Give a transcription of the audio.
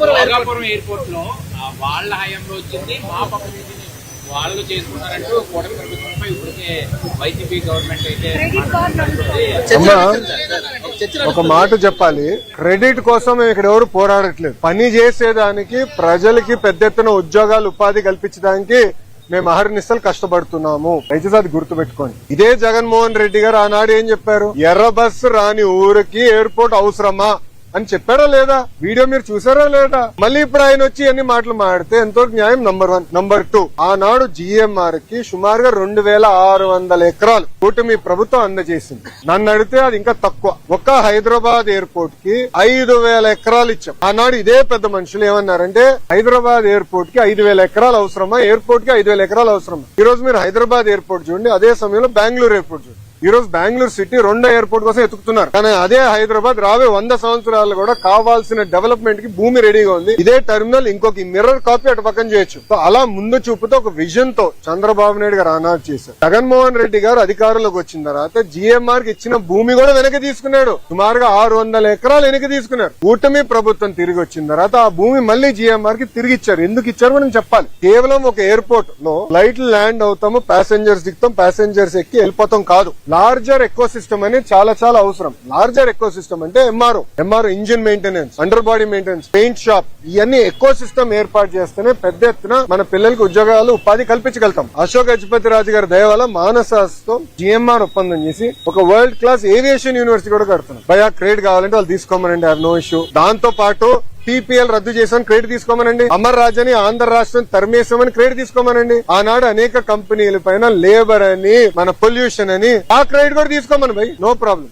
Nagapuram airport లో వాళ్ళ హయాంలో వచ్చింది, మా పక్క నుంచి వాళ్ళు చేసుకున్నారంటూ కూటమి ప్రభుత్వంపై ఇప్పటికే వైసీపీ గవర్నమెంట్ అయితే ఒక మాట చెప్పాలి. క్రెడిట్ కోసం మేము ఇక్కడ ఎవరు పోరాడట్లేదు. పని చేసేదానికి ప్రజలకి పెద్ద ఎత్తున ఉద్యోగాలు ఉపాధి కల్పించడానికి మేము అహర్నిశలు కష్టపడుతున్నాము. దయచేసి అది గుర్తుపెట్టుకోండి. ఇదే జగన్మోహన్ రెడ్డి గారు ఆనాడు ఏం చెప్పారు? ఎర్ర బస్సు రాని ఊరికి ఎయిర్పోర్ట్ అవసరమా అని చెప్పారా లేదా? వీడియో మీరు చూసారా లేదా? మళ్ళీ ఇప్పుడు ఆయన వచ్చి అన్ని మాటలు మాడితే ఎంతో న్యాయం. నంబర్ 1. నంబర్ 2, ఆనాడు జిఎంఆర్ కి సుమారుగా 2600 ఎకరాలు కూటమి ప్రభుత్వం అందజేసింది. నన్ను అడిగితే అది ఇంకా తక్కువ. ఒక్క హైదరాబాద్ ఎయిర్పోర్ట్ కి 5000 ఎకరాలు ఇచ్చాం. ఆనాడు ఇదే పెద్ద మనుషులు ఏమన్నారంటే హైదరాబాద్ ఎయిర్పోర్ట్ కి 5000 ఎకరాలు అవసరమా, ఎయిర్పోర్ట్ కి 5000 ఎకరాలు అవసరమా? ఈ రోజు మీరు హైదరాబాద్ ఎయిర్పోర్ట్ చూడండి, అదే సమయంలో బెంగళూరు ఎయిర్పోర్ట్ చూడండి. ఈ రోజు బెంగళూరు సిటీ 2వ ఎయిర్పోర్ట్ కోసం ఎత్తుకుతున్నారు. కానీ అదే హైదరాబాద్ రాబోయే 100 సంవత్సరాలు కూడా కావాల్సిన డెవలప్మెంట్ కి భూమి రెడీగా ఉంది. ఇదే టెర్మినల్ ఇంకొక మిర్రర్ కాపీ అటు పక్కన చేయొచ్చు. సో అలా ముందు చూపుతో ఒక విజన్ తో చంద్రబాబు నాయుడు గారు ఆనాడు చేశారు. జగన్మోహన్ రెడ్డి గారు అధికారంలోకి వచ్చిన తర్వాత జిఎంఆర్ కి ఇచ్చిన భూమి కూడా వెనక్కి తీసుకున్నాడు. సుమారుగా 600 ఎకరాలు వెనక్కి తీసుకున్నారు. కూటమి ప్రభుత్వం తిరిగి వచ్చిన తర్వాత ఆ భూమి మళ్ళీ జిఎంఆర్ కి తిరిగి ఇచ్చారు. ఎందుకు ఇచ్చారు మనం చెప్పాలి. కేవలం ఒక ఎయిర్పోర్ట్ లో ఫ్లైట్లు ల్యాండ్ అవుతాము, ప్యాసింజర్స్ దిగుతాం, ప్యాసింజర్స్ ఎక్కి వెళ్ళిపోతాం కాదు. లార్జర్ ఎకో సిస్టమ్ అనేది చాలా చాలా అవసరం. లార్జర్ ఎకో సిస్టమ్ అంటే MRO engine maintenance, under body maintenance, paint shop, ఇవన్నీ ఎకో సిస్టమ్ ఏర్పాటు చేస్తేనే పెద్ద ఎత్తున మన పిల్లలకు ఉద్యోగాలు ఉపాధి కల్పించగలుగుతాం. అశోక్ గజపతి రాజు గారి దయ వల్ల మానసాస్తో జిఎంఆర్ ఒప్పందం చేసి ఒక వరల్డ్ క్లాస్ ఏవియేషన్ యూనివర్సిటీ కూడా కడుతున్నాం. భయ క్రెడిట్ కావాలంటే వాళ్ళు తీసుకోమనండి, హ్యావ్ నో ఇష్యూ. దాంతో పాటు టీపీఎల్ రద్దు చేసామని క్రెడిట్ తీసుకోమనండి. అమర్ రాజని ఆంధ్ర రాష్ట్రం తరిమేసామని క్రెడిట్ తీసుకోమనండి. ఆనాడు అనేక కంపెనీల పైన లేబర్ అని, మన పొల్యూషన్ అని ఆ క్రెడిట్ కూడా తీసుకోమని భయ్, నో ప్రాబ్లం.